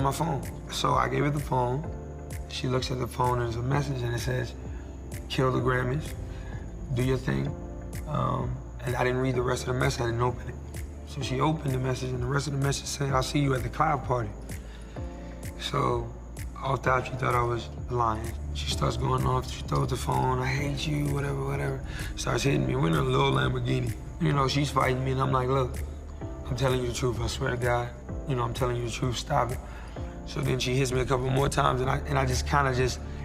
my phone. So I gave her the phone. She looks at the phone and there's a message and it says, kill the Grammys, do your thing. And I didn't read the rest of the message, I didn't open it. So she opened the message and the rest of the message said, I'll see you at the cloud party. So all thought she thought I was lying. She starts going off, she throws the phone, I hate you, whatever. Starts hitting me, we're in a little Lamborghini. You know, she's fighting me and I'm like, look, I'm telling you the truth, I swear to God. You know, I'm telling you the truth, stop it. So then she hits me a couple more times and I just kind of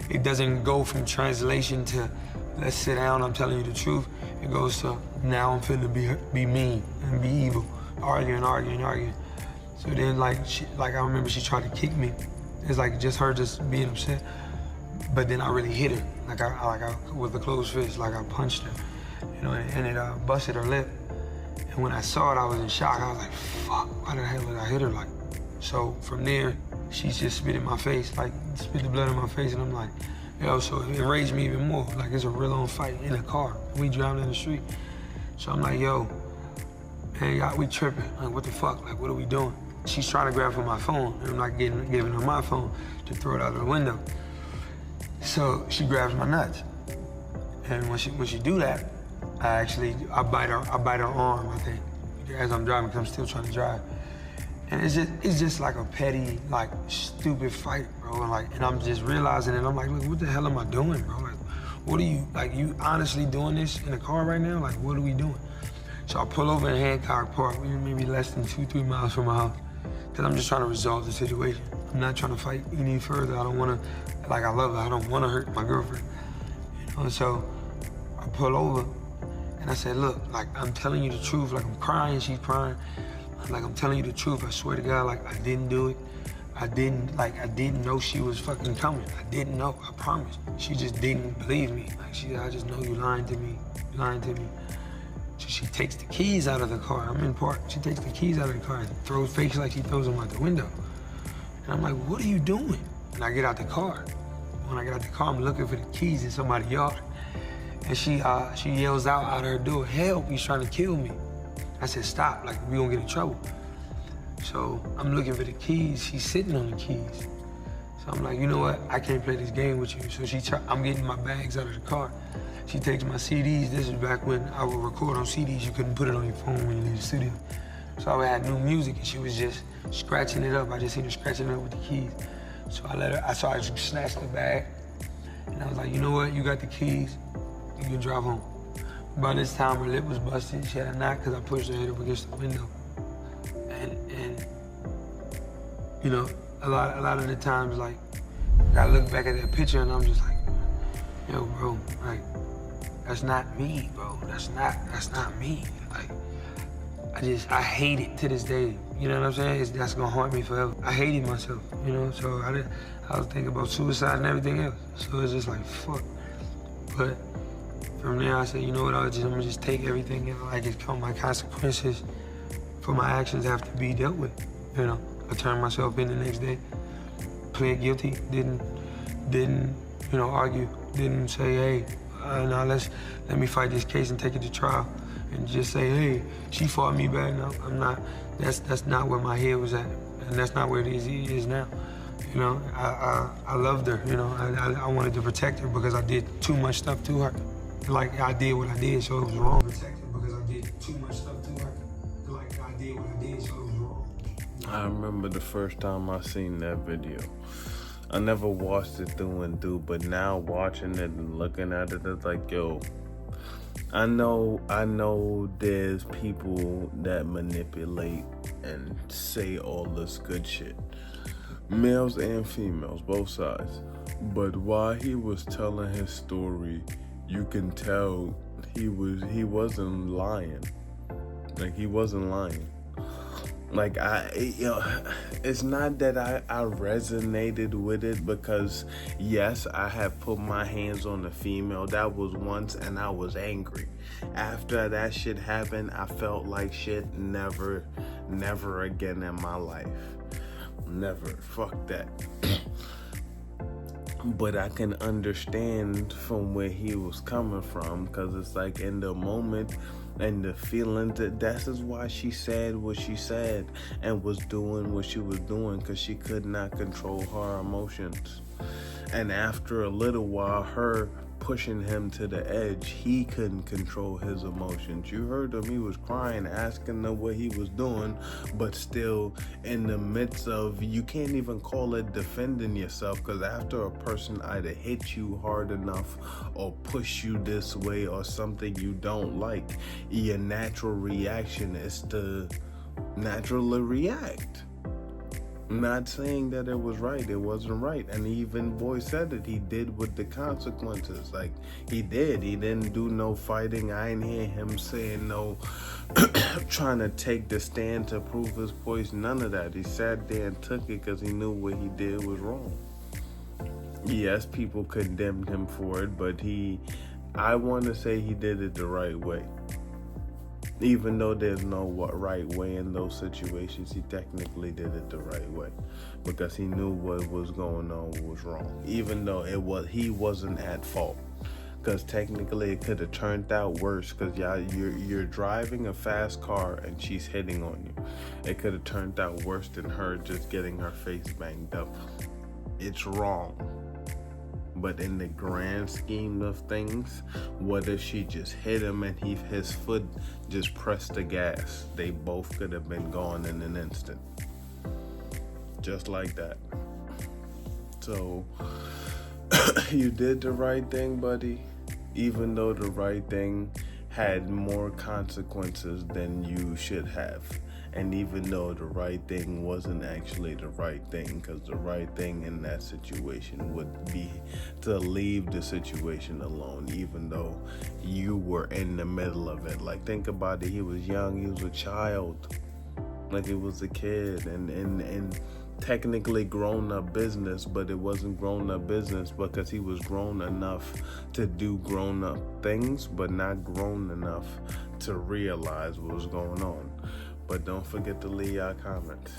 it doesn't go from translation to let's sit down, I'm telling you the truth. It goes to now I'm finna be mean and be evil, arguing. So then like I remember she tried to kick me. It's like just her just being upset. But then I really hit her, like I with a closed fist, like I punched her, you know, and it busted her lip. And when I saw it, I was in shock. I was like, fuck, why the hell did I hit her like? So from there, she just spit in my face, like spit the blood in my face, and I'm like, yo, so it enraged me even more. Like it's a real on fight in a car. We driving in the street. So I'm like, yo, man, y'all, we tripping. Like, what the fuck? Like, what are we doing? She's trying to grab for my phone, and I'm not giving her my phone to throw it out the window. So she grabs my nuts. And when she do that, I bite her arm, I think, as I'm driving, because I'm still trying to drive. And it's just like a petty, like, stupid fight, bro. And I'm just realizing it. I'm like, look, what the hell am I doing, bro? Like, what are you, like, you honestly doing this in the car right now? Like, what are we doing? So I pull over in Hancock Park, maybe less than 2-3 miles from my house, because I'm just trying to resolve the situation. I'm not trying to fight any further. I don't want to, like, I love her. I don't want to hurt my girlfriend. You know, so I pull over, and I said, look, like, I'm telling you the truth. Like, I'm crying, she's crying. I'm telling you the truth. I swear to God, like, I didn't do it. I didn't know she was fucking coming. I didn't know, I promise. She just didn't believe me. Like, I just know you lying to me, So she takes the keys out of the car. I'm in park. She takes the keys out of the car and throws fakes like she throws them out the window. And I'm like, what are you doing? And I get out the car. When I get out the car, I'm looking for the keys in somebody's yard. And she yells out her door, help, he's trying to kill me. I said, stop, like, we gonna get in trouble. So I'm looking for the keys, she's sitting on the keys. So I'm like, you know what, I can't play this game with you. So I'm getting my bags out of the car. She takes my CDs. This is back when I would record on CDs. You couldn't put it on your phone when you leave the studio. So I had new music and she was just scratching it up. I just seen her scratching it up with the keys. So I snatched the bag and I was like, you know what, you got the keys, you can drive home. By this time, her lip was busted. She had a knot because I pushed her head up against the window. And you know, a lot of the times, like, I look back at that picture and I'm just like, yo, bro, like, that's not me, bro. That's not me. Like, I hate it to this day. You know what I'm saying? That's gonna haunt me forever. I hated myself, you know? So I was thinking about suicide and everything else. So it's just like, fuck. But from there, I said, you know what, I'm gonna just take everything, and like it's come, my consequences for my actions have to be dealt with, you know? I turned myself in the next day, pled guilty, didn't, you know, argue, didn't say, hey, now let me fight this case and take it to trial, and just say, hey, she fought me back. No, I'm not, that's not where my head was at, and that's not where it is now. You know, I loved her, you know, I wanted to protect her because I did too much stuff to her. Like, I did what I did, so it was wrong. Protect her because I did too much stuff to her. Like, I did what I did, so it was wrong. I remember the first time I seen that video. I never watched it through and through, but now watching it and looking at it, it's like, yo, I know there's people that manipulate and say all this good shit. Males and females, both sides. But while he was telling his story, you can tell he wasn't lying. Like, he wasn't lying. Like, it's not that I resonated with it, because yes, I have put my hands on a female. That was once, and I was angry. After that shit happened, I felt like shit. Never again in my life. Never. Fuck that. But I can understand from where he was coming from, because it's like, in the moment, And the feelings that is why she said what she said and was doing what she was doing, because she could not control her emotions. And after a little while, her pushing him to the edge, he couldn't control his emotions. You heard him, he was crying, asking them what he was doing, but still in the midst of, you can't even call it defending yourself, because after a person either hits you hard enough or push you this way or something you don't like, your natural reaction is to naturally react. Not saying that it was right, it wasn't right. And even boy said that he did with the consequences. Like, he didn't do no fighting. I ain't hear him saying no trying to take the stand to prove his point. None of that. He sat there and took it because he knew what he did was wrong. Yes, people condemned him for it, but I want to say he did it the right way. Even though there's no right way in those situations, he technically did it the right way, because he knew what was going on was wrong. Even though he wasn't at fault, because technically it could have turned out worse. Because you're driving a fast car and she's hitting on you. It could have turned out worse than her just getting her face banged up. It's wrong. But in the grand scheme of things, what if she just hit him and his foot just pressed the gas? They both could have been gone in an instant. Just like that. So, you did the right thing, buddy. Even though the right thing had more consequences than you should have. And even though the right thing wasn't actually the right thing, because the right thing in that situation would be to leave the situation alone, even though you were in the middle of it. Like, think about it. He was young. He was a child. Like, he was a kid. And technically grown-up business, but it wasn't grown-up business because he was grown enough to do grown-up things, but not grown enough to realize what was going on. But don't forget to leave your comments.